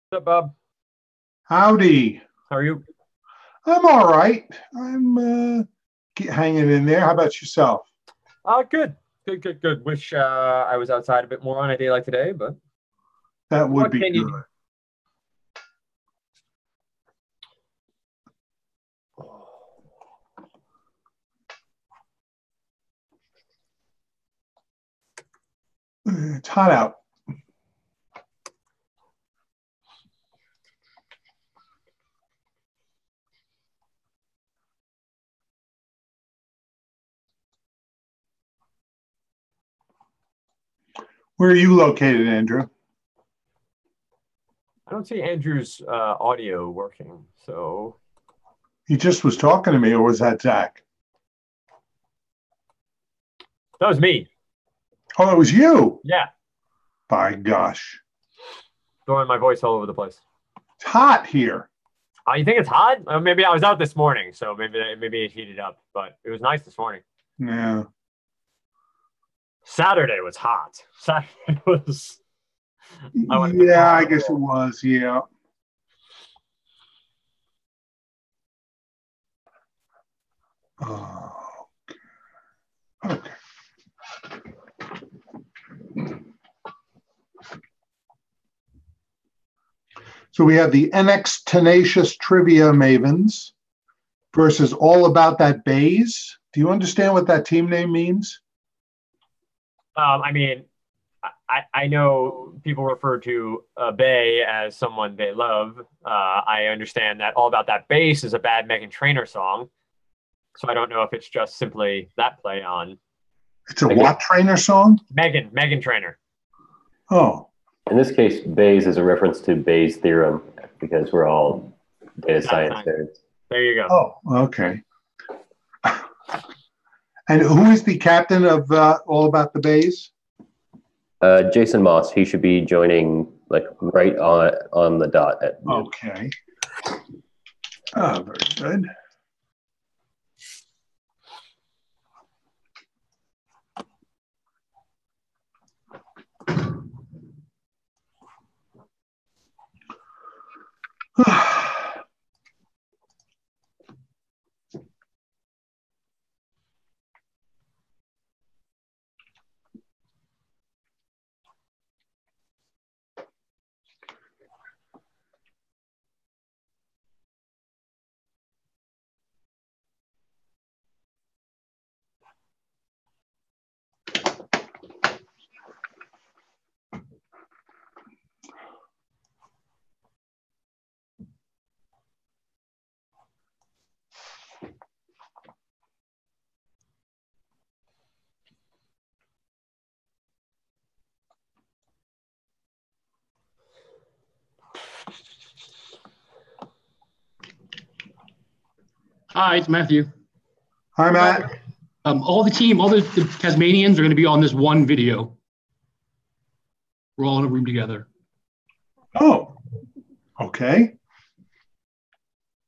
What's up, Bob? Howdy. How are you? I'm all right. I'm hanging in there. How about yourself? Good. Good. Wish I was outside a bit more on a day like today, but That would what be can you good. do? It's hot out. Where are you located, Andrew? I don't see Andrew's audio working, so He just was talking to me, or was that Zach? that was me. Oh, it was you. Yeah, By gosh. throwing my voice all over the place. It's hot here. You think it's hot? Maybe I was out this morning, so maybe it heated up, but it was nice this morning. Yeah. Saturday was hot. Saturday was. Yeah, I guess it was. Yeah. Oh, okay. So we have the NXTenacious Trivia Mavens versus All About That Bays. Do you understand what that team name means? I mean, I know people refer to a Bay as someone they love. I understand that All About That Bass is a bad Megan Trainor song. So I don't know if it's just simply that play on It's a what trainer song? Megan Trainor. Oh. In this case, Bayes is a reference to Bayes' theorem because we're all data science nerds. There you go. Oh, okay. And who is the captain of All About the Bays? Jason Moss. He should be joining like right on the dot at noon. Okay. Oh, very good. Hi, it's Matthew. Hi, Matt. All the Tasmanians are going to be on this one video. We're all in a room together. Oh, okay.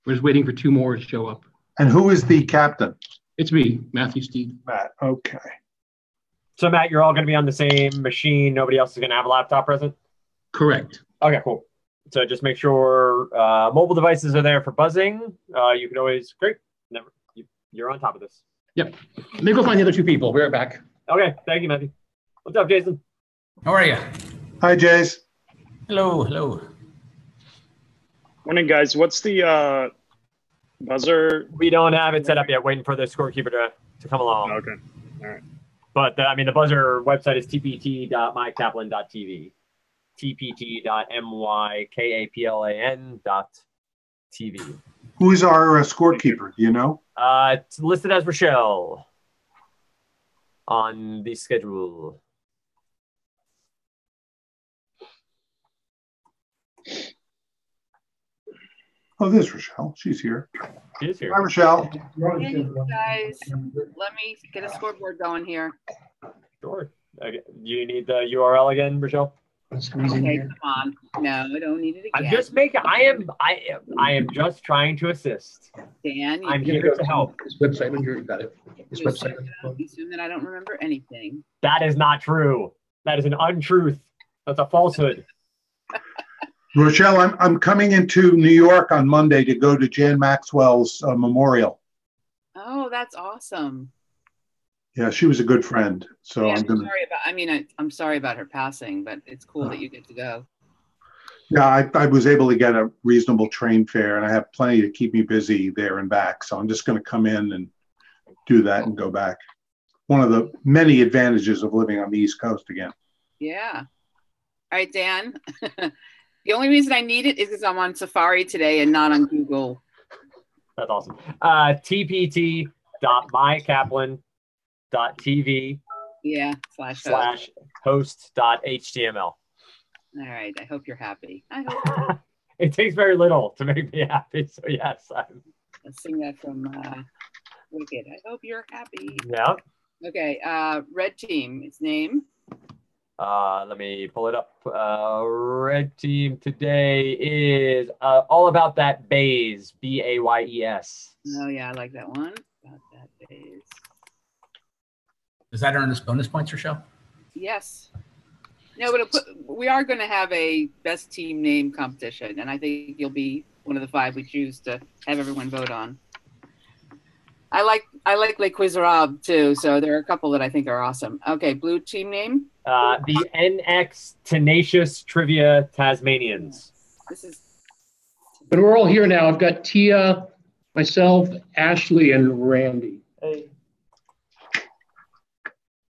We're just waiting for two more to show up. And who is the captain? It's me, Matthew Steed. Matt, okay. So Matt, you're all going to be on the same machine. Nobody else is going to have a laptop present? Correct. Okay, cool. So just make sure mobile devices are there for buzzing. You can always, great. You're on top of this. Yep. Let me go find the other two people. We're back. Okay, thank you, Matthew. What's up, Jason? How are you? Hi, Jace. Hello. Morning, guys. What's the buzzer? We don't have it set up yet. Waiting for the scorekeeper to come along. Okay. All right. But the buzzer website is tpt.mykaplan.tv. tpt.mykaplan.tv. Who is our scorekeeper? Do you know? It's listed as Rochelle on the schedule. Oh, there's Rochelle. She's here. She is here. Hi, Rochelle. Hey, guys, let me get a scoreboard going here. Sure. Okay. You need the URL again, Rochelle? Okay, come on. No, I don't need it again. I'm just making. I am just trying to assist. Dan, I'm here to help. This website when you got it. This website. You assume that I don't remember anything. That is not true. That is an untruth. That's a falsehood. Rochelle, I'm coming into New York on Monday to go to Jan Maxwell's memorial. Oh, that's awesome. Yeah, she was a good friend. So Yeah, I'm gonna. I'm sorry about her passing, but it's cool that you get to go. Yeah, I was able to get a reasonable train fare, and I have plenty to keep me busy there and back. So I'm just going to come in and do that and go back. One of the many advantages of living on the East Coast again. Yeah. All right, Dan. The only reason I need it is because I'm on Safari today and not on Google. That's awesome. tpt.mykaplan.tv Yeah, / host.html. All right. I hope you're happy. I hope. It takes very little to make me happy. So yes. Let's sing that from Wicked. I hope you're happy. Yeah. Okay. Red team. Its name. Let me pull it up. Red team today is all about that Bays, BAYES. Oh yeah, I like that one. About that Bays. Does that earn us bonus points, Rochelle? Yes. No, but we are going to have a best team name competition, and I think you'll be one of the 5 we choose to have everyone vote on. I like Les Quizarab too, so there are a couple that I think are awesome. Okay, blue team name. The NXTenacious Trivia Tasmanians. This is. But we're all here now. I've got Tia, myself, Ashley, and Randy. Hey.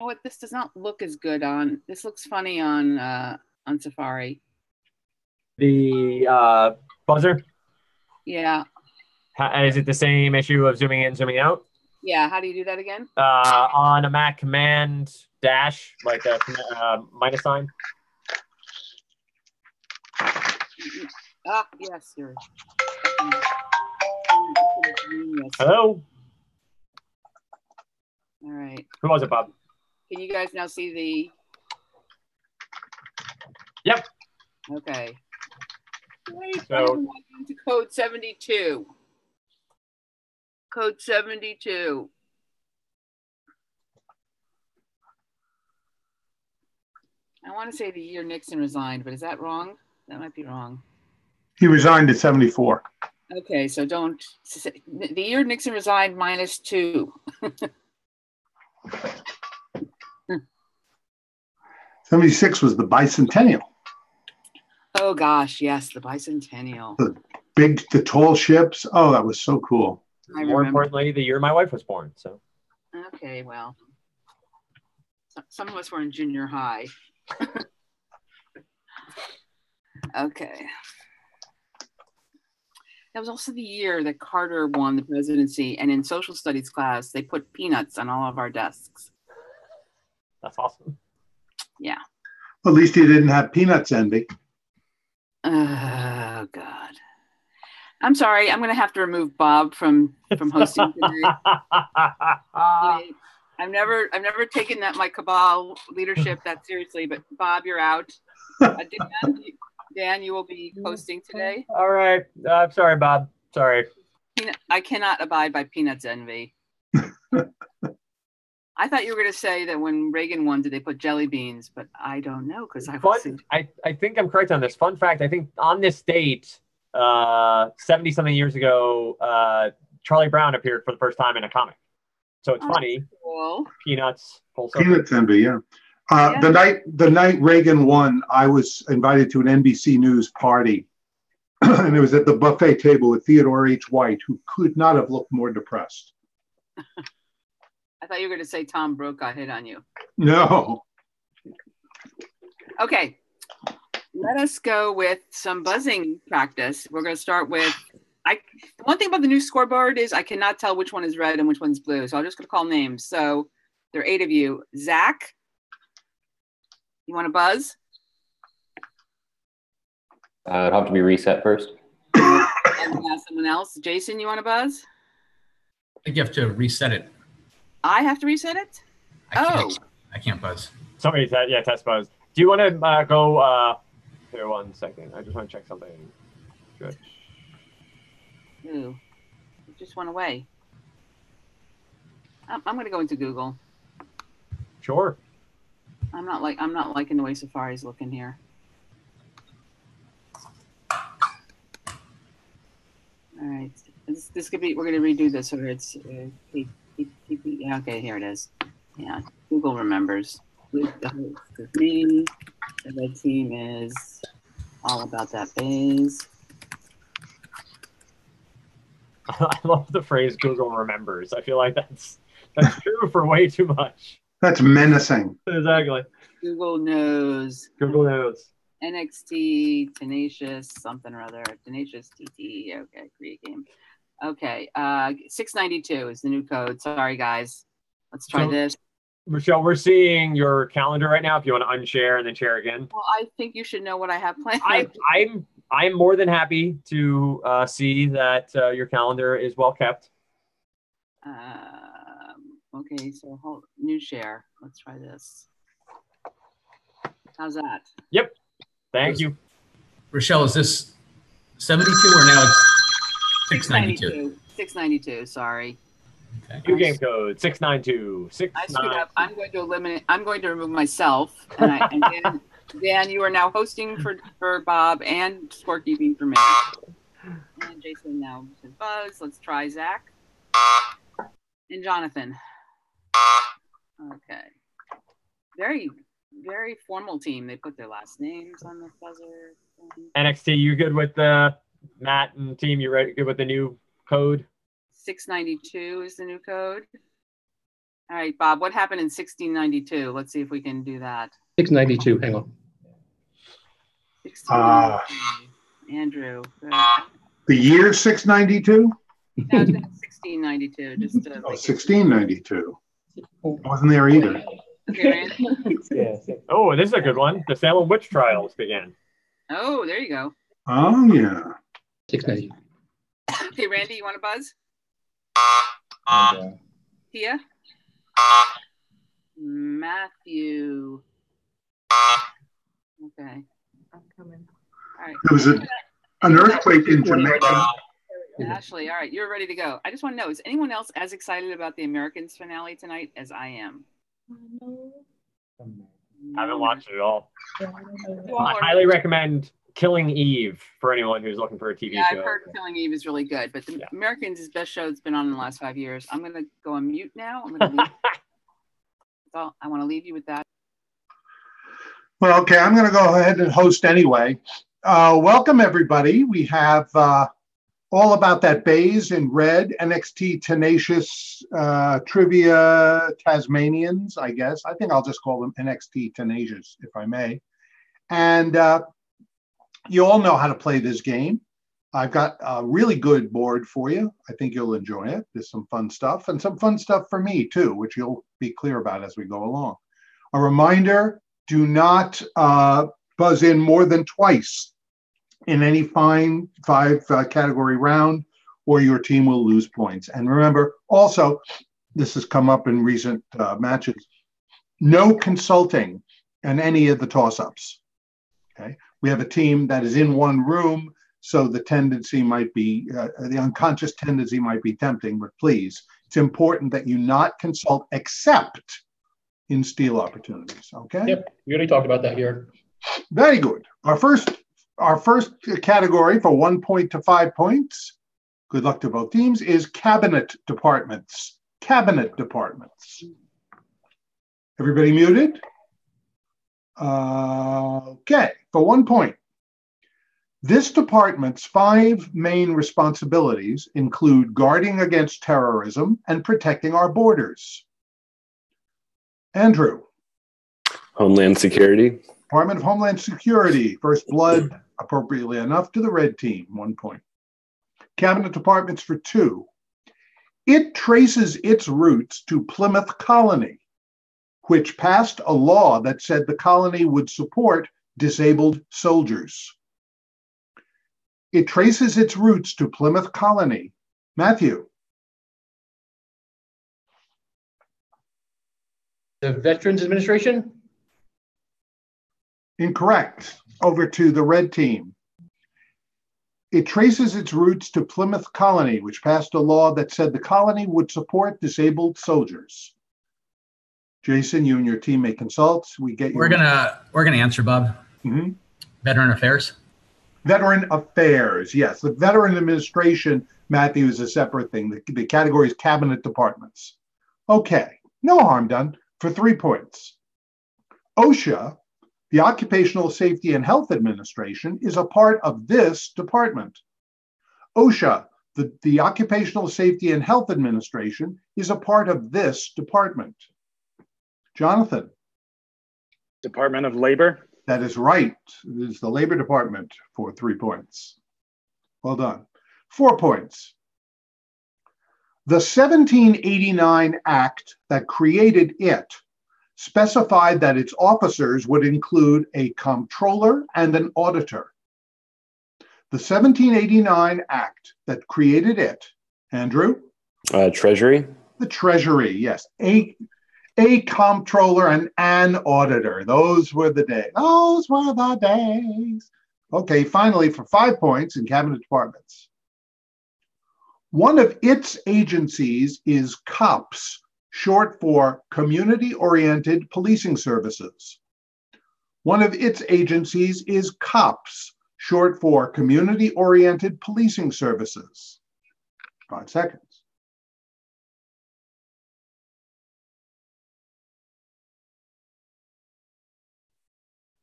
Oh, what? This does not look as good on. This looks funny on Safari. The buzzer. Yeah. Is it the same issue of zooming in, zooming out? Yeah. How do you do that again? On a Mac, command dash, like a minus sign. Ah, yes, you're. Hello. All right. Who was it, Bob? Can you guys now see the? Yep. Okay. Wait, So I'm into code 72. Code 72. I want to say the year Nixon resigned, but is that wrong? That might be wrong. He resigned in '74. Okay, so don't. The year Nixon resigned -2. 76 was the bicentennial. Oh gosh, yes, the bicentennial. The tall ships. Oh, that was so cool. more importantly, the year my wife was born. So. Okay, well, some of us were in junior high. Okay. That was also the year that Carter won the presidency, and in social studies class, they put peanuts on all of our desks. That's awesome. Yeah. At least he didn't have peanuts envy. Oh God. I'm sorry. I'm going to have to remove Bob from hosting today. I've never taken my cabal leadership that seriously, but Bob, you're out. Dan, you will be hosting today. All right. I'm sorry, Bob. Sorry. I cannot abide by Peanuts envy. I thought you were going to say that when Reagan won, did they put jelly beans? But I don't know because I wasn't. I think I'm correct on this. Fun fact, I think on this date, 70-something years ago, Charlie Brown appeared for the first time in a comic. So it's funny. Cool. Peanuts. Full circle. Peanuts envy, yeah. The night Reagan won, I was invited to an NBC News party, and it was at the buffet table with Theodore H. White, who could not have looked more depressed. I thought you were going to say Tom Brokaw hit on you. No. Okay. Let us go with some buzzing practice. We're going to start with, the one thing about the new scoreboard is I cannot tell which one is red and which one's blue. So I'm just going to call names. So there are 8 of you. Zach, you want to buzz? It'd have to be reset first. Ask someone else. Jason, you want to buzz? I think you have to reset it. I have to reset it? I can't buzz. Somebody said, yeah, test buzz. Do you want to go here 1 second? I just want to check something. Good. Ooh, it just went away. I'm going to go into Google. Sure. I'm not liking the way Safari's looking here. This could be. We're going to redo this, or it's yeah, okay. Here it is. Yeah, Google remembers. With the host is me. The red team is all about that bays. I love the phrase "Google remembers." I feel like that's true for way too much. That's menacing. Exactly. Google knows. Google knows. NXT Tenacious something or other. Tenacious TT. Okay, create game. Okay, 692 is the new code. Sorry, guys. Let's try this. Michelle, we're seeing your calendar right now. If you want to unshare and then share again. Well, I think you should know what I have planned. I'm more than happy to see that your calendar is well kept. Okay, so new share. Let's try this. How's that? Yep. Thank you. Rochelle, is this 72 or now it's 692? 692, sorry. Okay. New game code 692. I screwed up. I'm going to eliminate. I'm going to remove myself. And Dan, you are now hosting for Bob and scorekeeping for me. And Jason now says Buzz. Let's try Zach and Jonathan. Okay. Very, very formal team. They put their last names on the buzzer. NXT, you good with the Matt and team? You ready? Good with the new code? 692 is the new code. All right, Bob, what happened in 1692? Let's see if we can do that. 692, hang on. 1692. Andrew. The year 692? No, 1692. Just 1692. I wasn't there either. Okay, Randy. Oh, this is a good one. The Salem witch trials began. Oh, there you go. Oh, yeah. 690. Okay, Randy, you want to buzz? Tia? Matthew. Okay. I'm coming. All right. There was an earthquake in Jamaica. Ashley, all right, you're ready to go. I just want to know, is anyone else as excited about the Americans finale tonight as I am? I haven't watched it at all. I highly recommend Killing Eve for anyone who's looking for a TV show. I've heard Killing Eve is really good, but the Americans is best show that's been on in the last 5 years. I'm going to go on mute now. I'm going to leave. So I want to leave you with that. Well, okay, I'm going to go ahead and host anyway. Welcome, everybody. We have all about that bays in red, NXT Tenacious Trivia Tasmanians, I guess. I think I'll just call them NXT Tenacious, if I may. And you all know how to play this game. I've got a really good board for you. I think you'll enjoy it. There's some fun stuff and some fun stuff for me too, which you'll be clear about as we go along. A reminder, do not buzz in more than twice in any five category round, or your team will lose points. And remember, also, this has come up in recent matches, no consulting in any of the toss-ups. Okay, we have a team that is in one room, so the tendency might be, the unconscious tendency might be tempting, but please, it's important that you not consult except in steal opportunities, okay? Yep, we already talked about that here. Very good. Our first category for 1 point to 5 points, good luck to both teams, is cabinet departments. Cabinet departments. Everybody muted? Okay, for 1 point. This department's 5 main responsibilities include guarding against terrorism and protecting our borders. Andrew. Homeland Security. Department of Homeland Security. First blood, appropriately enough, to the red team, 1 point. Cabinet departments for 2. It traces its roots to Plymouth Colony, which passed a law that said the colony would support disabled soldiers. It traces its roots to Plymouth Colony. Matthew. The Veterans Administration? Incorrect. Over to the red team. It traces its roots to Plymouth Colony, which passed a law that said the colony would support disabled soldiers. Jason, you and your team may consult. We're gonna answer, Bob. Mm-hmm. Veteran Affairs. Veteran Affairs, yes. The Veteran Administration, Matthew, is a separate thing. The category is Cabinet Departments. Okay, no harm done for 3 points. OSHA, the Occupational Safety and Health Administration, is a part of this department. OSHA, the Occupational Safety and Health Administration, is a part of this department. Jonathan. Department of Labor. That is right. It is the Labor Department for 3 points. Well done. 4 points. The 1789 Act that created it specified that its officers would include a comptroller and an auditor. The 1789 Act that created it, Andrew? Treasury. The Treasury, yes. A comptroller and an auditor. Those were the days. Those were the days. Okay, finally, for 5 points in Cabinet Departments. One of its agencies is COPS, short for Community-Oriented Policing Services. One of its agencies is COPS, short for Community-Oriented Policing Services. 5 seconds.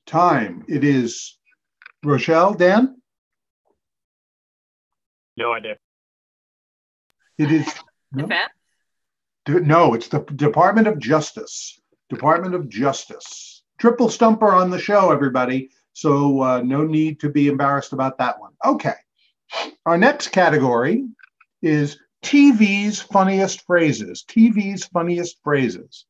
Time. It is Rochelle, Dan? No idea. It is no, Defense? no, it's the Department of Justice. Department of Justice. Triple stumper on the show, everybody. So no need to be embarrassed about that one. Okay. Our next category is TV's funniest phrases. TV's funniest phrases.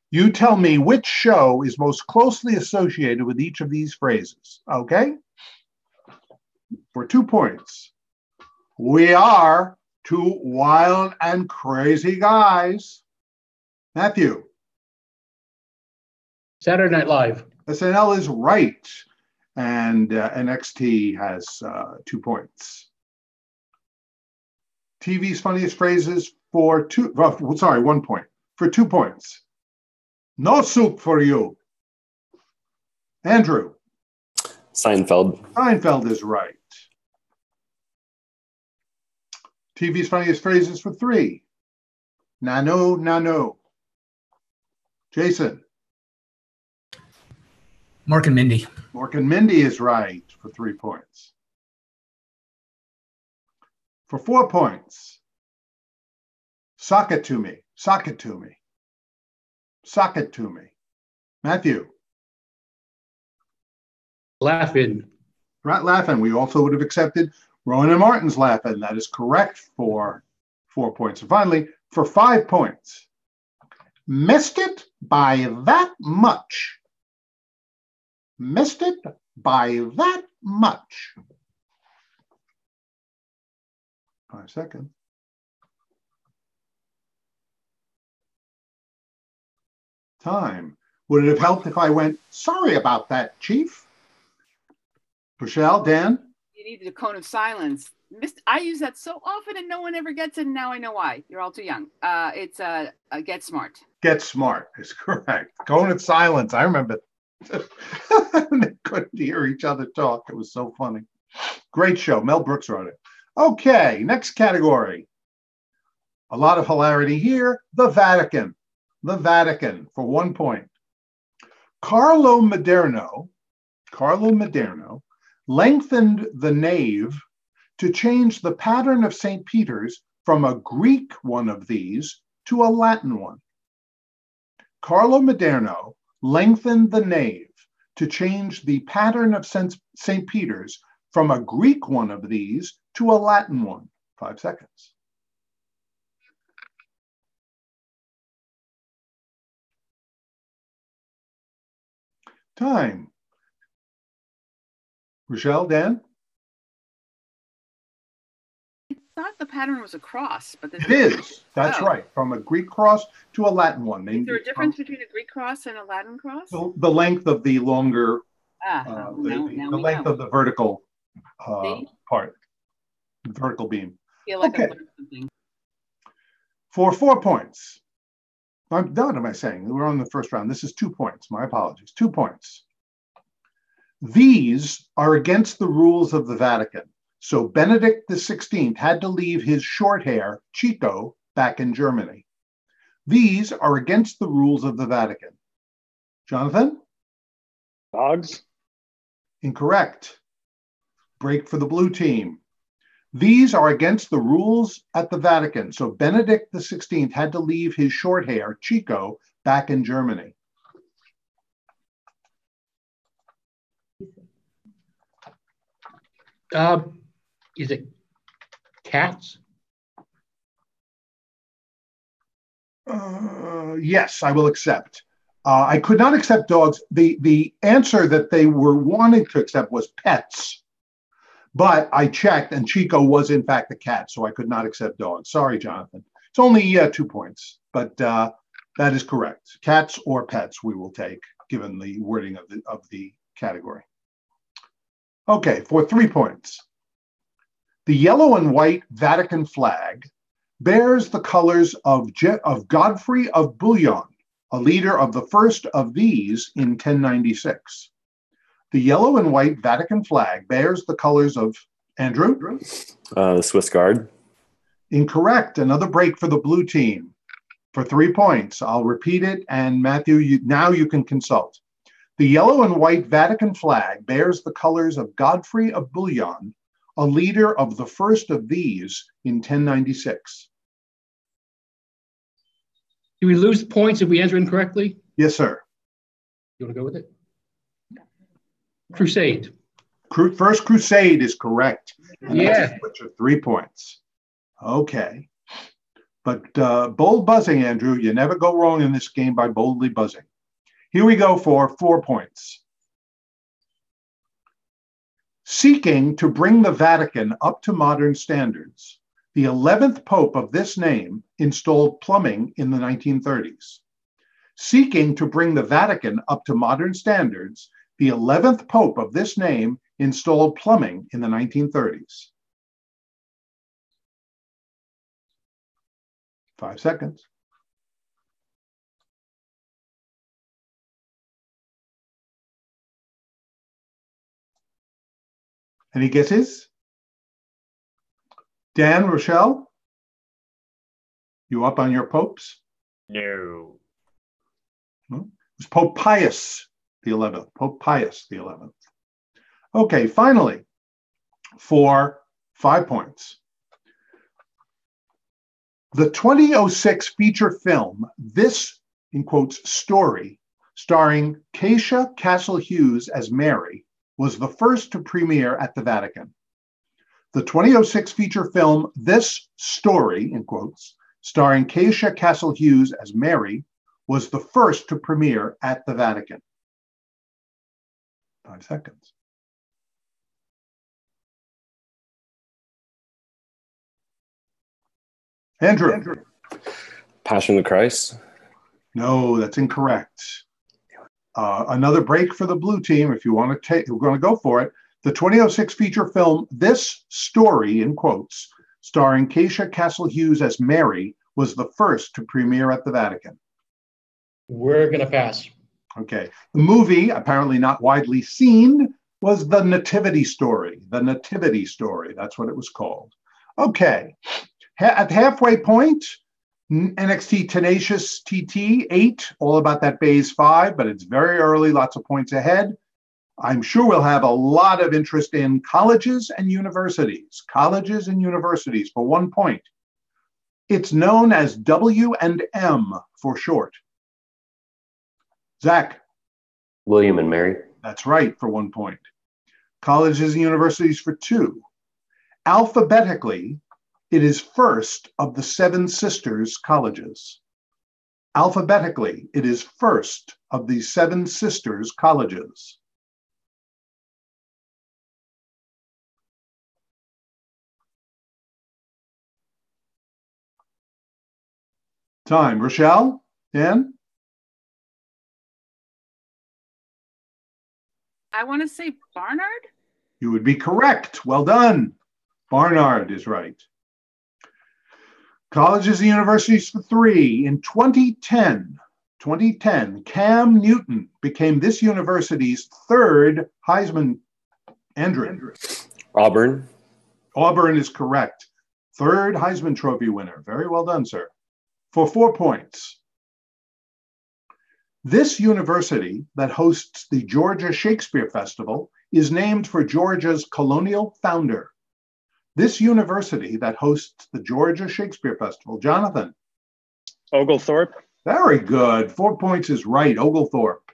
You tell me which show is most closely associated with each of these phrases, okay? For 2 points. We are 2 wild and crazy guys. Matthew. Saturday Night Live. SNL is right. And NXT has 2 points. TV's funniest phrases for 1 point. For 2 points. No soup for you. Andrew. Seinfeld. Seinfeld is right. TV's funniest phrases for 3. Nano, nano. Jason. Mork and Mindy. Mork and Mindy is right for 3 points. For 4 points. Sock it to me. Sock it to me. Sock it to me. Matthew. Laughing. Right, laughing. We also would have accepted Rowan and Martin's laughing. That is correct for 4 points. And finally, for 5 points. Missed it by that much. Missed it by that much. 5 seconds. Time. Would it have helped if I went, sorry about that, Chief? Rochelle, Dan? You needed a cone of silence. I use that so often and no one ever gets it, and now I know why. You're all too young. It's Get Smart. Get Smart is correct. Cone of silence. I remember. They couldn't hear each other talk. It was so funny. Great show. Mel Brooks wrote it. Okay, next category. A lot of hilarity here. The Vatican. The Vatican for 1 point. Carlo Maderno lengthened the nave to change the pattern of St. Peter's from a Greek one of these to a Latin one. Carlo Maderno lengthened the nave to change the pattern of St. Peter's from a Greek one of these to a Latin one. 5 seconds. Time. Rochelle, Dan? I thought the pattern was a cross, but It is. That's right. From a Greek cross to a Latin one. Is there a difference between a Greek cross and a Latin cross? The length of the longer, now the length of the vertical part, vertical beam. I feel like Okay. I learned something. For 4 points. I'm done, am I saying? We're on the first round. This is 2 points. My apologies. 2 points. These are against the rules of the Vatican. So Benedict XVI had to leave his short hair, Chico, back in Germany. These are against the rules of the Vatican. Jonathan? Dogs. Incorrect. Break for the blue team. These are against the rules at the Vatican. So Benedict XVI had to leave his short hair, Chico, back in Germany. Is it cats? Yes, I will accept. I could not accept dogs. The answer that they were wanting to accept was pets. But I checked, and Chico was in fact a cat, so I could not accept dogs. Sorry, Jonathan. It's only 2 points, but that is correct. Cats or pets we will take, given the wording of the category. Okay, for 3 points. The yellow and white Vatican flag bears the colors of Godfrey of Bouillon, a leader of the first of these in 1096. The yellow and white Vatican flag bears the colors of Andrew? The Swiss Guard. Incorrect. Another break for the blue team for 3 points. I'll repeat it, and Matthew, now you can consult. The yellow and white Vatican flag bears the colors of Godfrey of Bouillon, a leader of the first of these in 1096. Do we lose points if we answer incorrectly? Yes, sir. You want to go with it? Crusade. First Crusade is correct. And Yeah. Which are 3 points. Okay. But bold buzzing, Andrew. You never go wrong in this game by boldly buzzing. Here we go for 4 points. Seeking to bring the Vatican up to modern standards, the 11th Pope of this name installed plumbing in the 1930s. Seeking to bring the Vatican up to modern standards, the 11th Pope of this name installed plumbing in the 1930s. 5 seconds. Any guesses? Dan, Rochelle? You up on your popes? No. It was Pope Pius the 11th. Pope Pius the 11th. Okay, finally, for 5 points. The 2006 feature film, this, in quotes, story, starring Keisha Castle-Hughes as Mary, was the first to premiere at the Vatican. The 2006 feature film, this story, in quotes, starring Keisha Castle-Hughes as Mary, was the first to premiere at the Vatican. 5 seconds. Andrew. Passion of the Christ. No, that's incorrect. Another break for the blue team if you want to take, we're going to go for it. The 2006 feature film, This Story, in quotes, starring Keisha Castle-Hughes as Mary, was the first to premiere at the Vatican. We're going to pass. Okay. The movie, apparently not widely seen, was The Nativity Story. The Nativity Story, that's what it was called. Okay. At the halfway point, NXT Tenacious TT 8, all about that Bays 5, but it's very early, lots of points ahead. I'm sure we'll have a lot of interest in colleges and universities. Colleges and universities for 1 point. It's known as W&M for short. Zach. William and Mary. That's right, for 1 point. Colleges and universities for 2. Alphabetically, it is first of the 7 sisters colleges. Alphabetically, it is first of the 7 sisters colleges. Time. Rochelle? Dan? I want to say Barnard. You would be correct. Well done. Barnard is right. Colleges and universities for 3. In 2010, 2010, Cam Newton became this university's third Heisman. Andrew. Auburn. Auburn is correct. Third Heisman Trophy winner. Very well done, sir. For 4 points. This university that hosts the Georgia Shakespeare Festival is named for Georgia's colonial founder. This university that hosts the Georgia Shakespeare Festival. Jonathan. Oglethorpe. Very good. 4 points is right. Oglethorpe.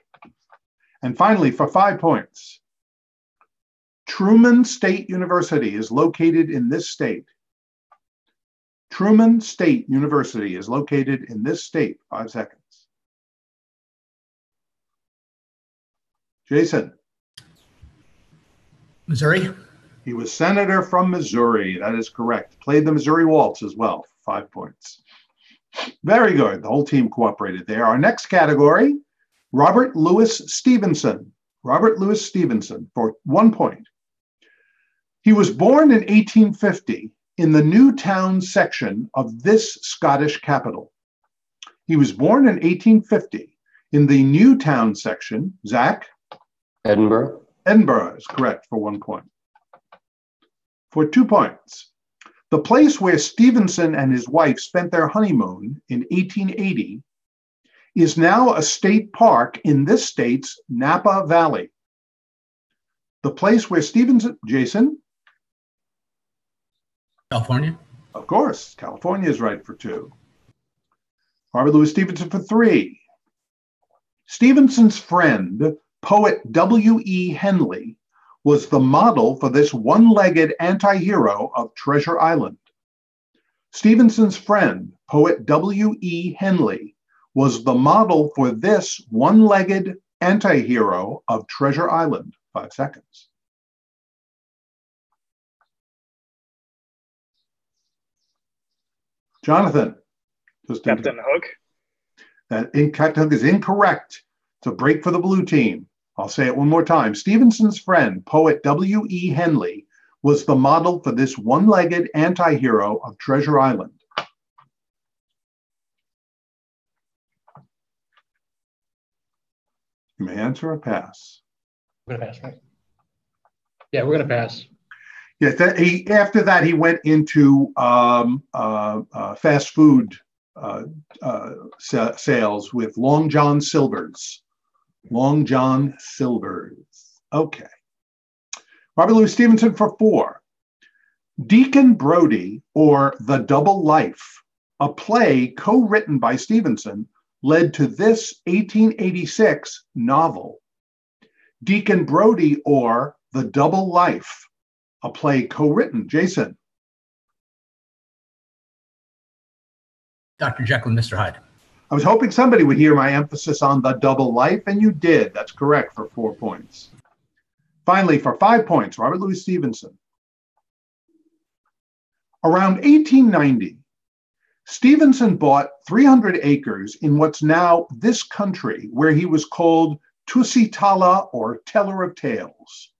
And finally, for 5 points. Truman State University is located in this state. Truman State University is located in this state. 5 seconds. Jason. Missouri. He was senator from Missouri. That is correct. Played the Missouri Waltz as well. 5 points. Very good. The whole team cooperated there. Our next category, Robert Louis Stevenson. Robert Louis Stevenson for 1 point. He was born in 1850 in the Newtown section of this Scottish capital. He was born in 1850 in the Newtown section. Zach? Edinburgh. Edinburgh is correct for 1 point. For 2 points. The place where Stevenson and his wife spent their honeymoon in 1880 is now a state park in this state's Napa Valley. The place where Stevenson, Jason? California. Of course, California is right for 2. Robert Louis Stevenson for 3. Stevenson's friend, poet W.E. Henley, was the model for this one-legged anti-hero of Treasure Island. Stevenson's friend, poet W.E. Henley, was the model for this one-legged anti-hero of Treasure Island. 5 seconds. Jonathan. Captain Hook. Captain Hook is incorrect. It's a break for the blue team. I'll say it one more time. Stevenson's friend, poet W.E. Henley, was the model for this one-legged anti-hero of Treasure Island. You may answer or pass. We're going to pass, right? Yeah, we're going to pass. Yes, after that, he went into fast food sales with Long John Silver's. Long John Silver's. Okay. Robert Louis Stevenson for 4. Deacon Brodie, or The Double Life, a play co-written by Stevenson, led to this 1886 novel. Deacon Brodie, or The Double Life, a play co-written. Jason. Dr. Jekyll and Mr. Hyde. I was hoping somebody would hear my emphasis on the double life, and you did. That's correct for 4 points. Finally, for 5 points, Robert Louis Stevenson. Around 1890, Stevenson bought 300 acres in what's now this country, where he was called Tusitala, or Teller of Tales.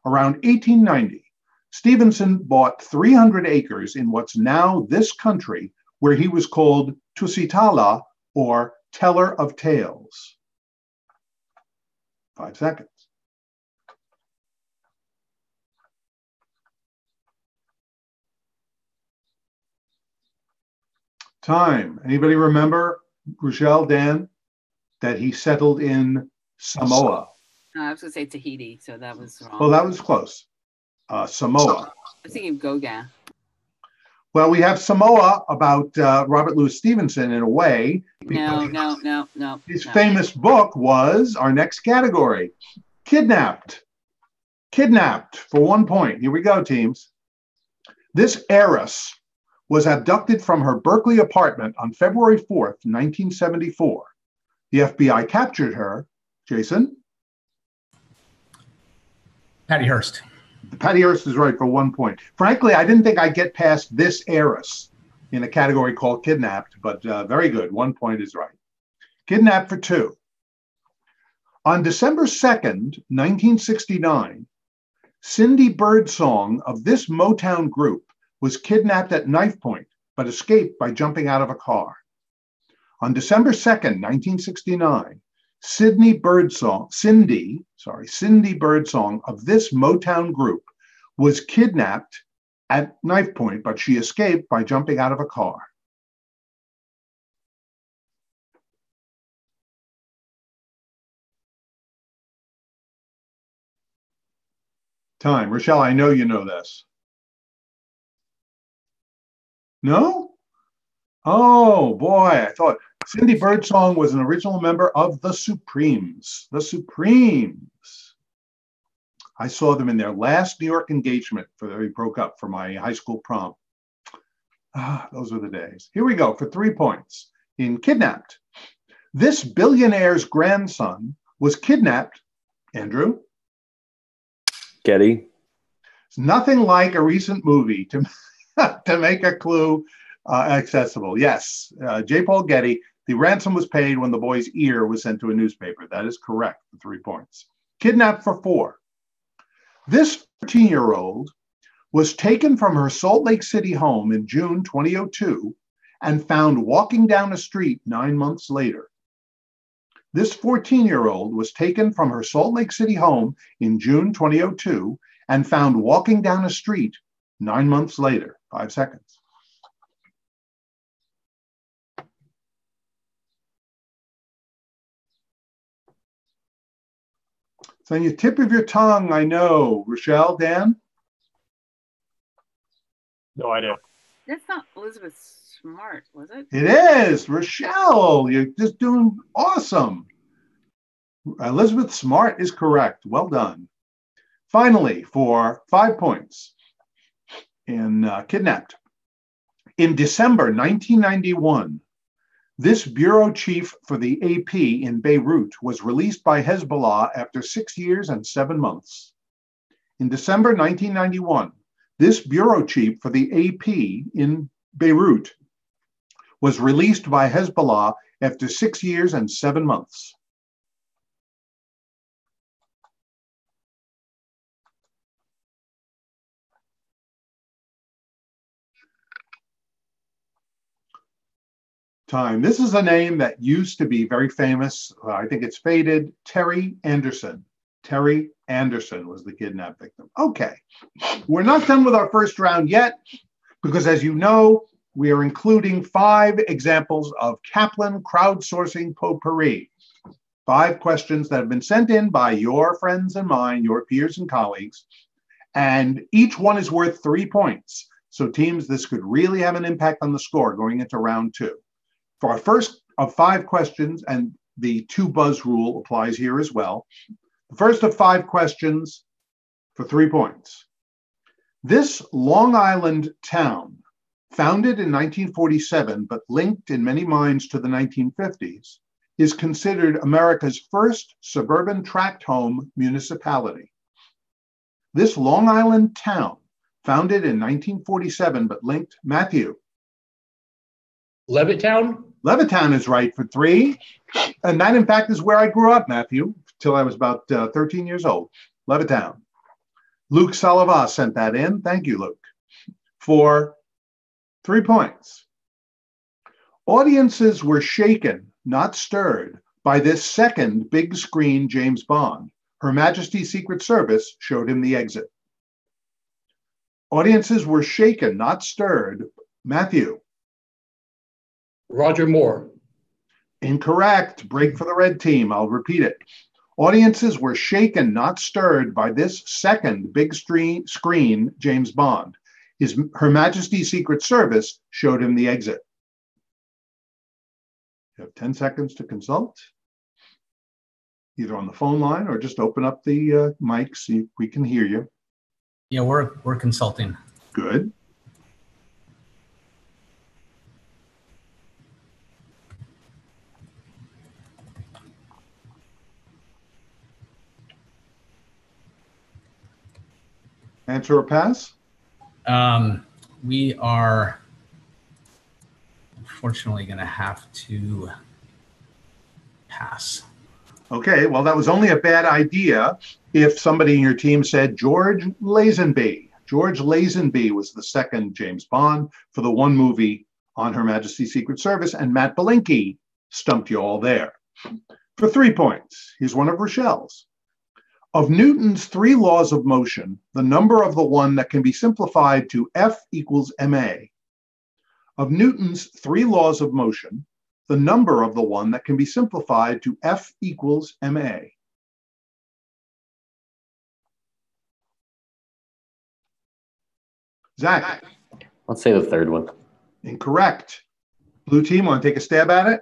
Around 1890, Stevenson bought 300 acres in what's now this country, where he was called Tusitala, or Teller of Tales. 5 seconds. Time. Anybody remember, Rochelle, Dan, that he settled in Samoa? I was going to say Tahiti, so that was wrong. Well, that was close. Samoa. I was thinking of Gauguin. Well, we have Samoa about Robert Louis Stevenson in a way. No. His famous book was our next category, Kidnapped. Kidnapped for 1 point. Here we go, teams. This heiress was abducted from her Berkeley apartment on February 4th, 1974. The FBI captured her. Jason? Patty Hearst. Patty Hearst is right for 1 point. Frankly, I didn't think I'd get past this heiress in a category called Kidnapped, but very good. 1 point is right. Kidnapped for 2. On December 2nd, 1969, Cindy Birdsong of this Motown group was kidnapped at knife point, but escaped by jumping out of a car. On December 2nd, 1969, Cindy Birdsong of this Motown group was kidnapped at knife point, but she escaped by jumping out of a car. Time. Rochelle, I know you know this. No? Oh, boy. I thought Cindy Birdsong was an original member of the Supremes. The Supremes. I saw them in their last New York engagement before they broke up for my high school prom. Those were the days. Here we go for 3 points. In Kidnapped, this billionaire's grandson was kidnapped. Andrew? Getty. It's nothing like a recent movie to make a clue accessible. Yes, J. Paul Getty. The ransom was paid when the boy's ear was sent to a newspaper. That is correct for 3 points. Kidnapped for 4. This 14-year-old was taken from her Salt Lake City home in June 2002 and found walking down a street 9 months later. This 14-year-old was taken from her Salt Lake City home in June 2002 and found walking down a street 9 months later. 5 seconds. It's on your tip of your tongue, I know. Rochelle, Dan? No idea. That's not Elizabeth Smart, was it? It is. Rochelle, you're just doing awesome. Elizabeth Smart is correct. Well done. Finally, for 5 points in Kidnapped. In December 1991, this bureau chief for the AP in Beirut was released by Hezbollah after 6 years and 7 months. In December 1991, this bureau chief for the AP in Beirut was released by Hezbollah after 6 years and 7 months. Time. This is a name that used to be very famous. I think it's faded. Terry Anderson. Terry Anderson was the kidnapped victim. Okay. We're not done with our first round yet, because as you know, we are including 5 examples of Kaplan crowdsourcing potpourri. 5 questions that have been sent in by your friends and mine, your peers and colleagues, and each one is worth 3 points. So teams, this could really have an impact on the score going into round 2. For our first of 5 questions, and the 2 buzz rule applies here as well. The first of 5 questions for 3 points. This Long Island town, founded in 1947 but linked in many minds to the 1950s, is considered America's first suburban tract home municipality. This Long Island town, founded in 1947 but linked, Matthew. Levittown? Levittown is right for 3. And that, in fact, is where I grew up, Matthew, till I was about 13 years old. Levittown. Luke Salava sent that in. Thank you, Luke. For 3 points. Audiences were shaken, not stirred, by this second big screen James Bond. Her Majesty's Secret Service showed him the exit. Audiences were shaken, not stirred. Matthew. Roger Moore. Incorrect. Break for the red team. I'll repeat it. Audiences were shaken, not stirred, by this second big screen James Bond. Her Majesty's Secret Service showed him the exit. You have 10 seconds to consult, either on the phone line or just open up the mic so we can hear you. Yeah, we're consulting. Good. Answer or pass? We are unfortunately going to have to pass. Okay, well, that was only a bad idea if somebody in your team said George Lazenby. George Lazenby was the second James Bond for the one movie on Her Majesty's Secret Service, and Matt Belinkie Stumped you all there. For 3 points, here's one of Rochelle's. Of Newton's 3 laws of motion, the number of the one that can be simplified to F equals ma. Of Newton's 3 laws of motion, the number of the one that can be simplified to F equals ma. Zach? Let's say the third one. Incorrect. Blue team, want to take a stab at it?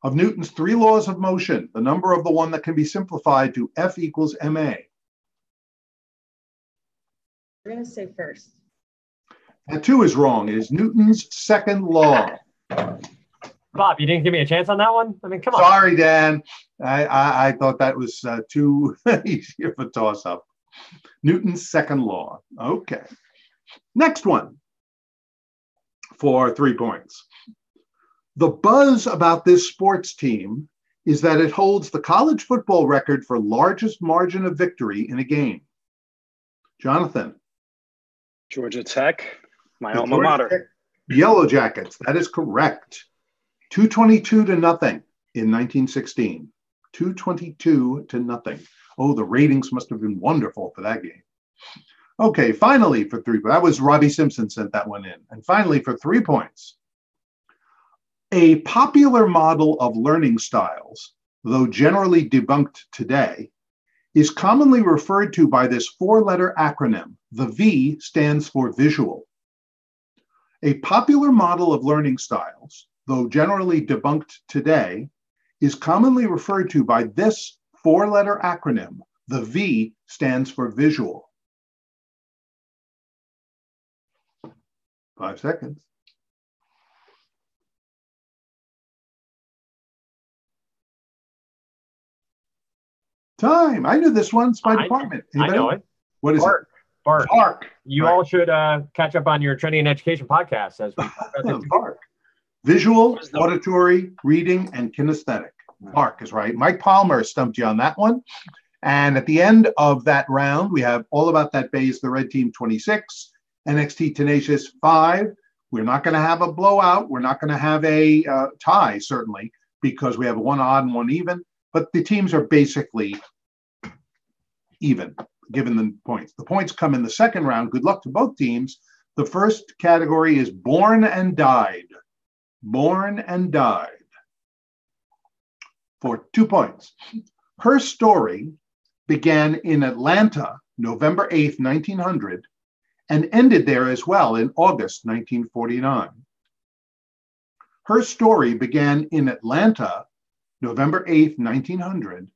Of Newton's 3 laws of motion, the number of the one that can be simplified to F equals ma. We're going to say first. That too is wrong. It is Newton's second law. Bob, you didn't give me a chance on that one? I mean, come on. Sorry, Dan. I thought that was too easy of a toss-up. Newton's second law. Okay. Next one for 3 points. The buzz about this sports team is that it holds the college football record for largest margin of victory in a game. Jonathan. Georgia Tech, my alma mater. Yellow Jackets, that is correct. 222 to nothing in 1916. 222 to nothing. Oh, the ratings must have been wonderful for that game. Okay, finally for 3 points. That was Robbie Simpson sent that one in. And finally for 3 points. A popular model of learning styles, though generally debunked today, is commonly referred to by this 4-letter acronym. The V stands for visual. A popular model of learning styles, though generally debunked today, is commonly referred to by this 4-letter acronym. The V stands for visual. 5 seconds. Time. I knew this one. It's my department. Anybody? I know it. What is Bark. it? Bark. Bark. You all should catch up on your trending and education podcast as we Bark. Visual, auditory, reading, and kinesthetic. Bark is right. Mike Palmer stumped you on that one. And at the end of that round, we have All About That Bass, the red team 26, NXT Tenacious 5. We're not going to have a blowout. We're not going to have a tie, certainly, because we have one odd and one even. But the teams are basically even, given the points. The points come in the second round. Good luck to both teams. The first category is Born and Died. Born and Died. For 2 points. Her story began in Atlanta, November 8th, 1900, and ended there as well in August 1949. Her story began in Atlanta, November 8th, 1900,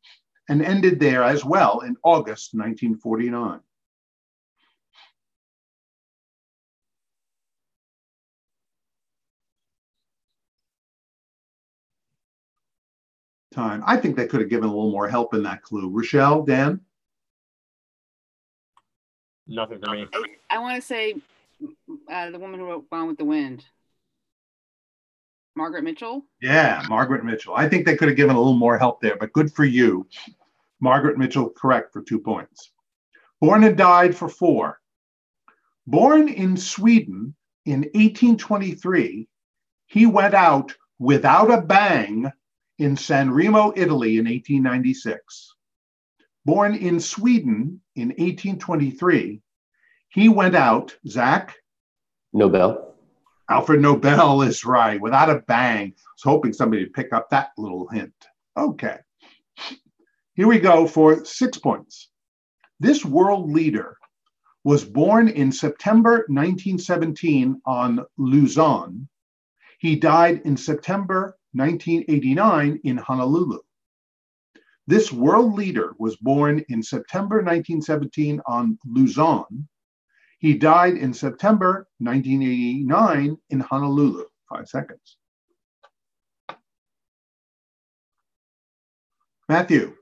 and ended there as well in August 1949. Time. I think they could have given a little more help in that clue. Rochelle, Dan? Nothing for me. I want to say the woman who wrote Gone with the Wind. Margaret Mitchell? Yeah, Margaret Mitchell. I think they could have given a little more help there, but good for you. Margaret Mitchell, correct for 2 points. Born and Died for 4. Born in Sweden in 1823, he went out without a bang in San Remo, Italy in 1896. Born in Sweden in 1823, he went out, Zach? Nobel. Alfred Nobel is right, without a bang. I was hoping somebody would pick up that little hint. Okay. Here we go for 6 points. This world leader was born in September 1917 on Luzon. He died in September 1989 in Honolulu. This world leader was born in September 1917 on Luzon. He died in September 1989 in Honolulu. 5 seconds. Matthew.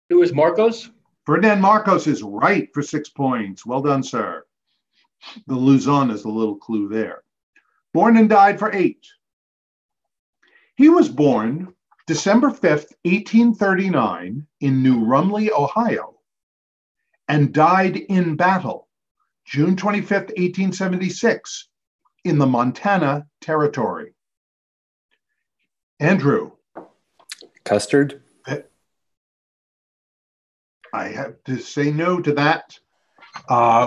Who is Marcos? Ferdinand Marcos is right for 6 points. Well done, sir. The Luzon is a little clue there. Born and died for 8. He was born December 5th, 1839 in New Rumley, Ohio, and died in battle June 25th, 1876 in the Montana Territory. Andrew. Custard. I have to say no to that.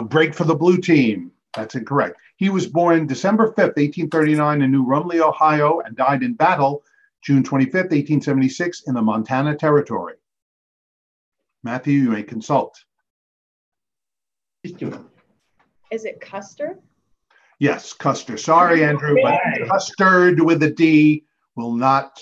Break for the blue team. That's incorrect. He was born December 5th, 1839 in New Rumley, Ohio, and died in battle June 25th, 1876 in the Montana Territory. Matthew, you may consult. Is it Custer? Yes, Custer. Sorry, Andrew, but Custard with a D will not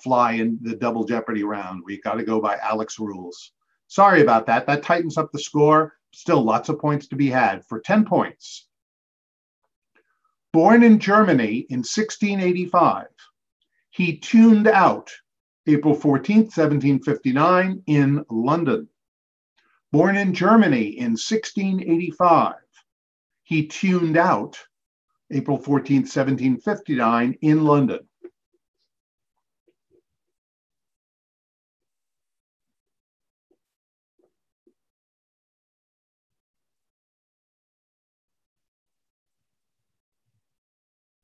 fly in the double jeopardy round. We got to go by Alex rules. Sorry about that. That tightens up the score. Still lots of points to be had for 10 points. Born in Germany in 1685, he tuned out April 14th, 1759 in London. Born in Germany in 1685, he tuned out April 14th, 1759 in London.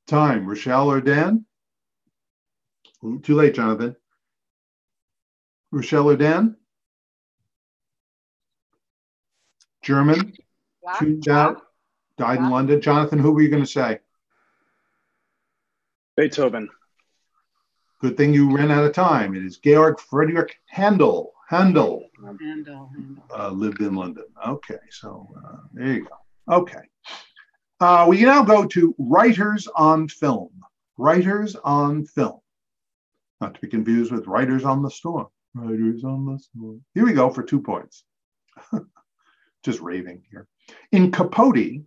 Time, Rochelle or Dan? Too late, Jonathan. Rochelle or Dan? German, tuned out, died in London. Jonathan, who were you going to say? Beethoven. Good thing you ran out of time. It is Georg Friedrich Handel. Handel lived in London. Okay, so there you go. Okay. We now go to writers on film. Writers on film. Not to be confused with writers on the storm. Writers on the storm. Here we go for 2 points. Just raving here. In Capote,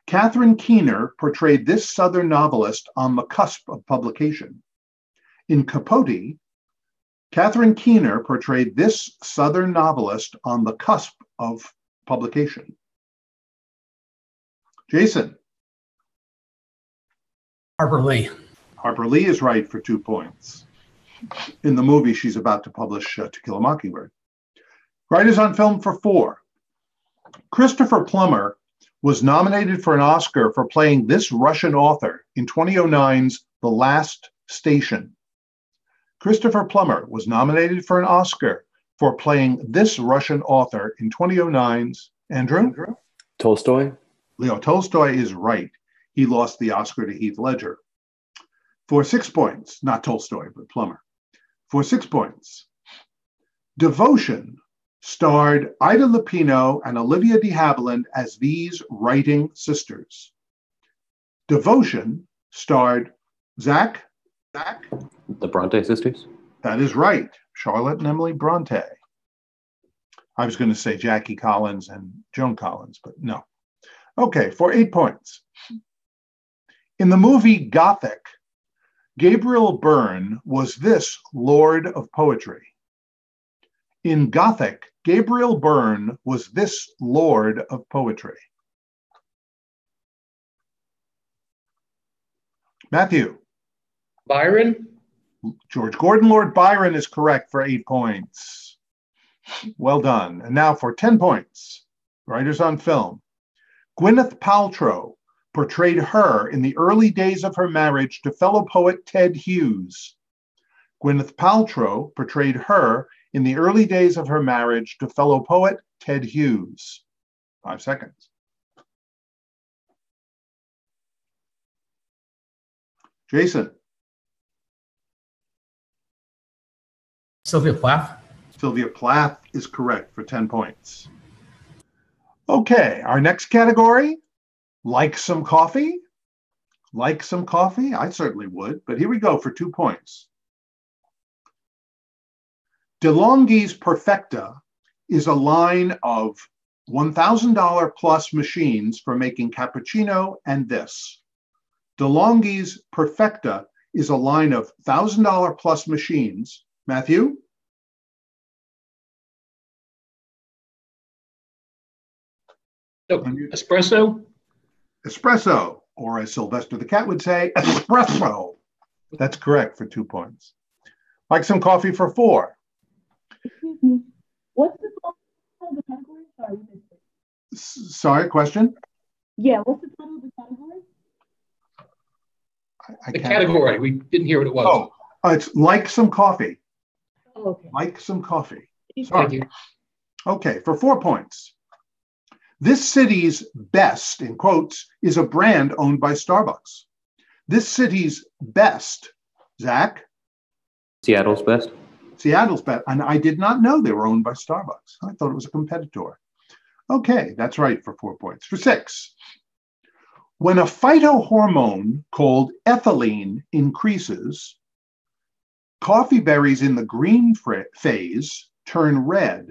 Catherine Keener portrayed this Southern novelist on the cusp of publication. In Capote, Catherine Keener portrayed this Southern novelist on the cusp of publication. Jason. Harper Lee. Harper Lee is right for 2 points. In the movie, she's about to publish To Kill a Mockingbird. Writers on film for 4. Christopher Plummer was nominated for an Oscar for playing this Russian author in 2009's The Last Station. Christopher Plummer was nominated for an Oscar for playing this Russian author in 2009's, Andrew? Tolstoy. Leo Tolstoy is right. He lost the Oscar to Heath Ledger. For 6 points, not Tolstoy, but Plummer. For 6 points, Devotion starred Ida Lupino and Olivia de Havilland as these writing sisters. Devotion starred Zach? The Bronte sisters? That is right. Charlotte and Emily Bronte. I was going to say Jackie Collins and Joan Collins, but no. Okay, for 8 points. In the movie Gothic, Gabriel Byrne was this Lord of Poetry. In Gothic, Gabriel Byrne was this Lord of Poetry. Matthew. Byron. George Gordon Lord Byron is correct for 8 points. Well done. And now for 10 points. Writers on film. Gwyneth Paltrow portrayed her in the early days of her marriage to fellow poet Ted Hughes. Gwyneth Paltrow portrayed her in the early days of her marriage to fellow poet Ted Hughes. 5 seconds. Jason. Sylvia Plath. Sylvia Plath is correct for 10 points. Okay, our next category, like some coffee? Like some coffee? I certainly would, but here we go for 2 points. DeLonghi's Perfecta is a line of $1,000 plus machines for making cappuccino and this. DeLonghi's Perfecta is a line of $1,000 plus machines. Matthew? Oh, espresso? Espresso, or as Sylvester the cat would say, espresso. That's correct for 2 points. Like some coffee for 4. Excuse me. What's the title of the category? Sorry, you missed it. Sorry, question? Yeah, what's the title of the category? I The can't- category. We didn't hear what it was. It's like some coffee. Oh, okay. Like some coffee. Thank Sorry. you. Okay, for 4 points. This city's best, in quotes, is a brand owned by Starbucks. This city's best, Zach? Seattle's best. Seattle's best. And I did not know they were owned by Starbucks. I thought it was a competitor. Okay, that's right for 4 points. For 6, when a phytohormone called ethylene increases, coffee berries in the green phase turn red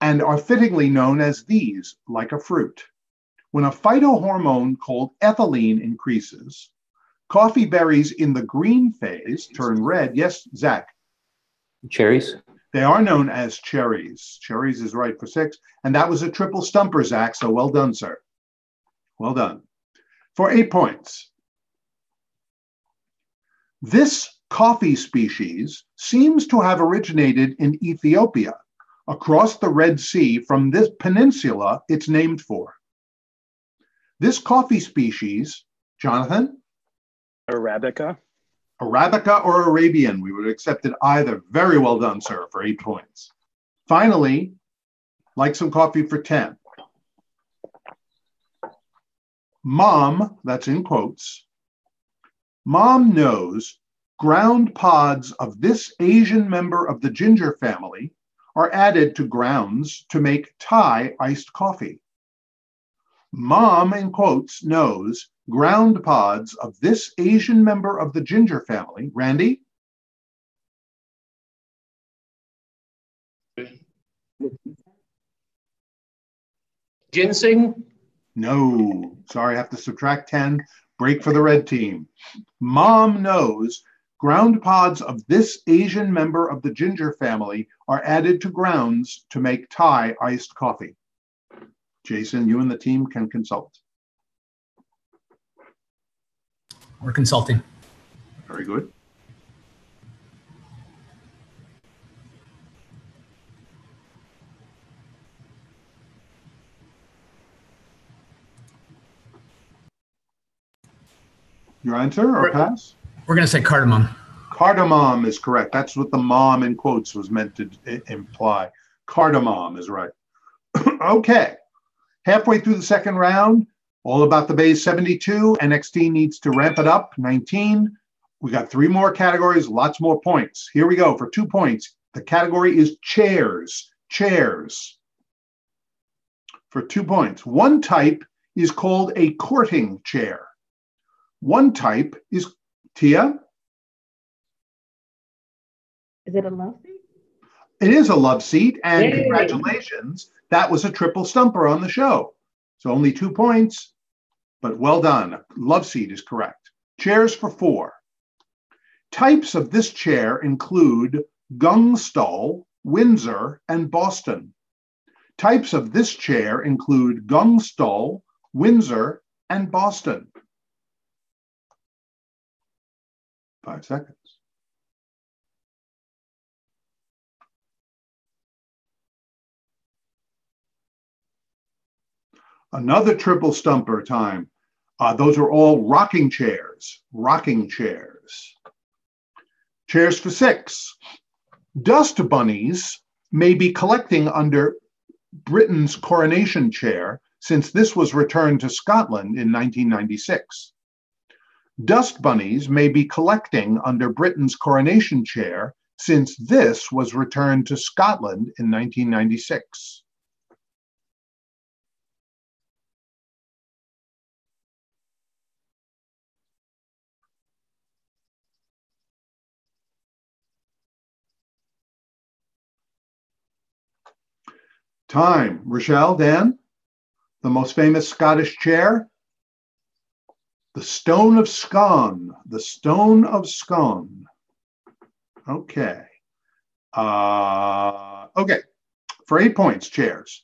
and are fittingly known as these, like a fruit. When a phytohormone called ethylene increases, coffee berries in the green phase turn red. Yes, Zach? Cherries. They are known as cherries. Cherries is right for 6. And that was a triple stumper, Zach, so well done, sir. Well done. For 8 points. This coffee species seems to have originated in Ethiopia, across the Red Sea from this peninsula it's named for. This coffee species, Jonathan? Arabica. Arabica or Arabian, we would have accepted either. Very well done, sir, for 8 points. Finally, like some coffee for 10. Mom, that's in quotes, Mom knows ground pods of this Asian member of the ginger family are added to grounds to make Thai iced coffee. Mom, in quotes, knows ground pods of this Asian member of the ginger family. Randy? Ginseng? No. Sorry, I have to subtract 10. Break for the red team. Mom knows ground pods of this Asian member of the ginger family are added to grounds to make Thai iced coffee. Jason, you and the team can consult. We're consulting. Very good. Your answer or pass? We're going to say cardamom. Cardamom is correct. That's what the mom in quotes was meant to imply. Cardamom is right. Okay. Halfway through the second round, all about the Bays 72. NXT needs to ramp it up, 19. We got 3 more categories, lots more points. Here we go for 2 points. The category is chairs. Chairs. For 2 points. One type is called a courting chair. One type is, Tia? Is it a love seat? It is a love seat, and Yay. congratulations. That was a triple stumper on the show. So only 2 points, but well done. Love seat is correct. Chairs for 4. Types of this chair include Gungstall, Windsor, and Boston. Types of this chair include Gungstall, Windsor, and Boston. 5 seconds. Another triple stumper time. Those are all rocking chairs. Rocking chairs. Chairs for 6. Dust bunnies may be collecting under Britain's coronation chair since this was returned to Scotland in 1996. Dust bunnies may be collecting under Britain's coronation chair since this was returned to Scotland in 1996. Time. Rochelle, Dan, the most famous Scottish chair? The Stone of Scone. The Stone of Scone. Okay. Okay. For 8 points, chairs.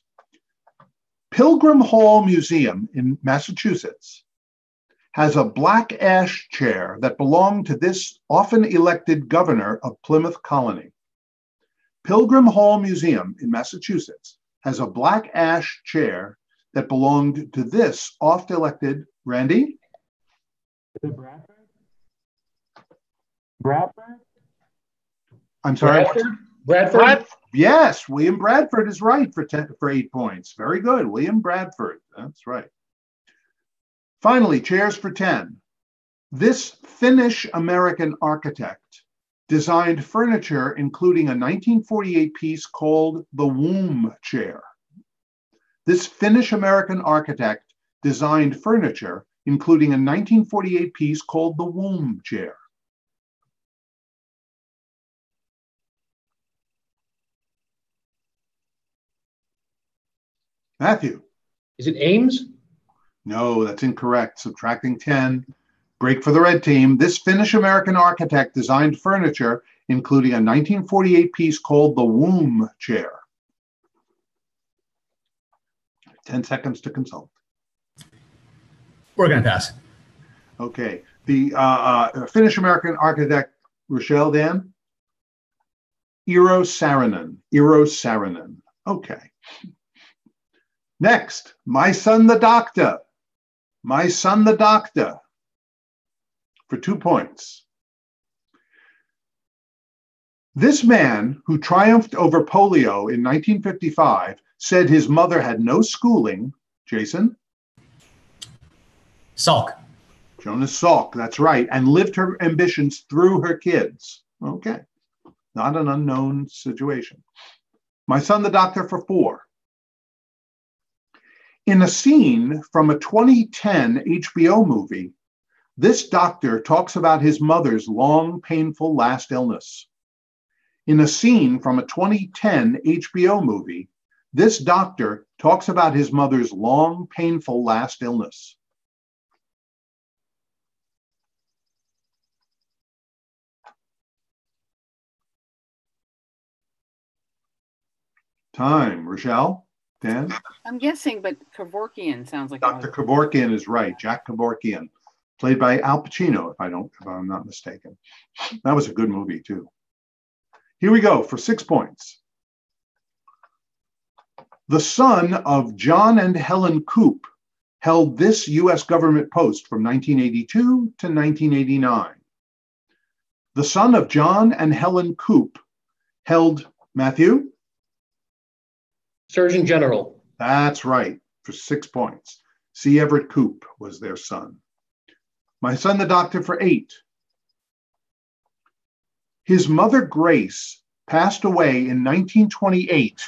Pilgrim Hall Museum in Massachusetts has a black ash chair that belonged to this often elected governor of Plymouth Colony. Pilgrim Hall Museum in Massachusetts has a black ash chair that belonged to this oft-elected, Randy? Is it Bradford? Bradford? I'm sorry. Bradford? What? Yes, William Bradford is right for 8 points. Very good. William Bradford. That's right. Finally, chairs for 10. This Finnish-American architect designed furniture including a 1948 piece called the Womb Chair. This Finnish-American architect designed furniture including a 1948 piece called the Womb Chair. Matthew. Is it Ames? No, that's incorrect. Subtracting 10. Break for the red team. This Finnish-American architect designed furniture, including a 1948 piece called the Womb Chair. 10 seconds to consult. We're going to pass. Okay. The Finnish-American architect, Rochelle, Dan? Eero Saarinen. Eero Saarinen. Okay. Next, My Son the Doctor. My Son the Doctor. For 2 points. This man, who triumphed over polio in 1955, said his mother had no schooling. Jason? Salk. Jonas Salk, that's right, and lived her ambitions through her kids. Okay, not an unknown situation. My Son the Doctor for 4. In a scene from a 2010 HBO movie, this doctor talks about his mother's long, painful last illness. In a scene from a 2010 HBO movie, this doctor talks about his mother's long, painful last illness. Time. Rochelle? Dan? I'm guessing, but Kevorkian sounds like Dr. Kevorkian is right. Jack Kevorkian, played by Al Pacino, if I'm not mistaken. That was a good movie too. Here we go for 6 points. The son of John and Helen Koop held this U.S. government post from 1982 to 1989. The son of John and Helen Koop held, Matthew? Surgeon General. That's right, for 6 points. C. Everett Koop was their son. My Son the Doctor for 8. His mother, Grace, passed away in 1928,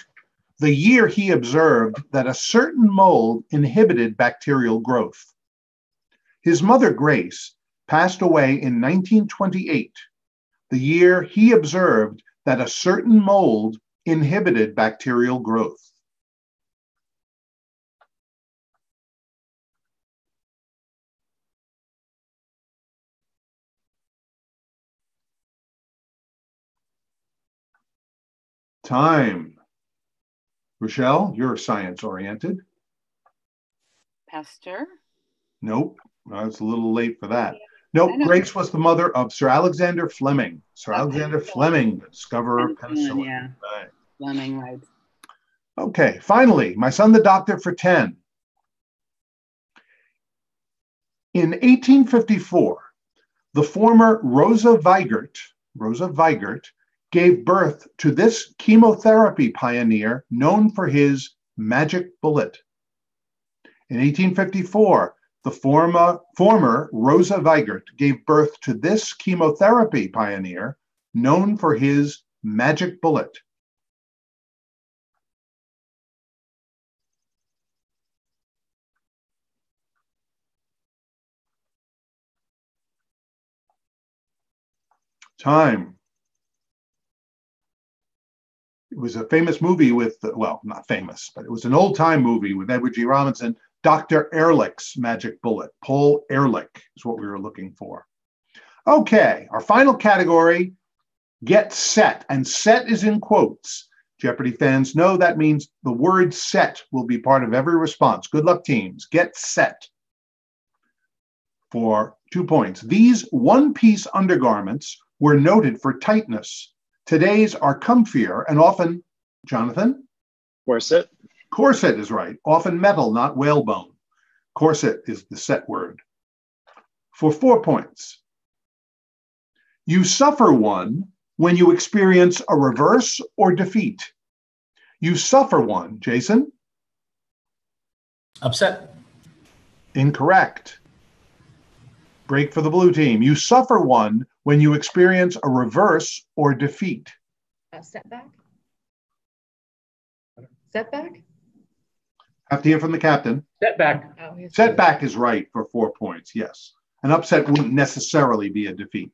the year he observed that a certain mold inhibited bacterial growth. His mother, Grace, passed away in 1928, the year he observed that a certain mold inhibited bacterial growth. Time. Rochelle, you're science-oriented. Pasteur. Nope, well, it's a little late for that. Nope, Grace was the mother of Sir Alexander Fleming. Sir Alexander Fleming, the discoverer of penicillin. Yeah. Right. Fleming, right. Okay, finally, My Son the Doctor for 10. In 1854, the former Rosa Weigert gave birth to this chemotherapy pioneer known for his magic bullet. In 1854, the former Rosa Weigert gave birth to this chemotherapy pioneer known for his magic bullet. Time. It was a famous movie with, well, not famous, but it was an old-time movie with Edward G. Robinson, Dr. Ehrlich's magic bullet. Paul Ehrlich is what we were looking for. Okay, our final category, get set, and set is in quotes. Jeopardy fans know that means the word set will be part of every response. Good luck, teams. Get set for 2 points. These one-piece undergarments were noted for tightness. Today's are comfier and often, Jonathan? Corset. Corset is right. Often metal, not whalebone. Corset is the set word. For 4 points. You suffer one when you experience a reverse or defeat? You suffer one. Jason? Upset. Incorrect. Break for the blue team. You suffer one when you experience a reverse or defeat. Setback? Setback? Have to hear from the captain. Setback. Oh, yes. Setback is right for 4 points, yes. An upset wouldn't necessarily be a defeat.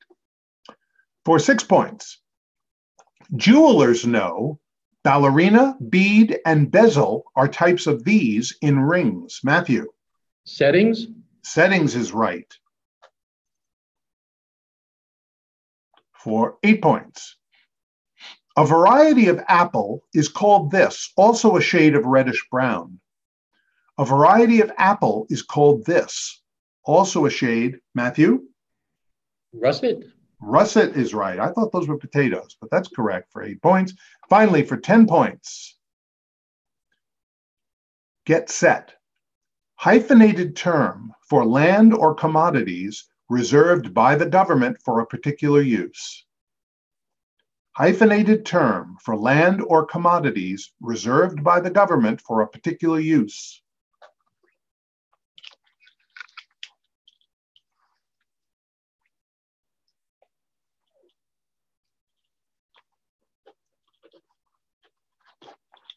For 6 points, jewelers know ballerina, bead, and bezel are types of these in rings. Matthew? Settings? Settings is right. For 8 points, a variety of apple is called this, also a shade of reddish brown. A variety of apple is called this, also a shade. Matthew? Russet? Russet is right. I thought those were potatoes, but that's correct for 8 points. Finally, for 10 points, get set. Hyphenated term for land or commodities reserved by the government for a particular use. Hyphenated term for land or commodities reserved by the government for a particular use.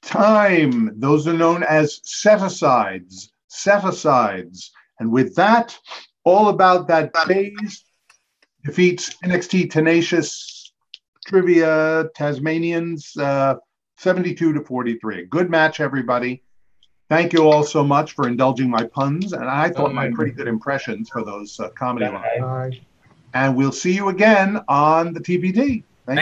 Time. Those are known as set-asides. Set-asides. And with that, all about that phase defeats NXT Tenacious Trivia Tasmanians 72-43. Good match, everybody. Thank you all so much for indulging my puns, and I thought my pretty good impressions for those comedy lines. And we'll see you again on the TPT.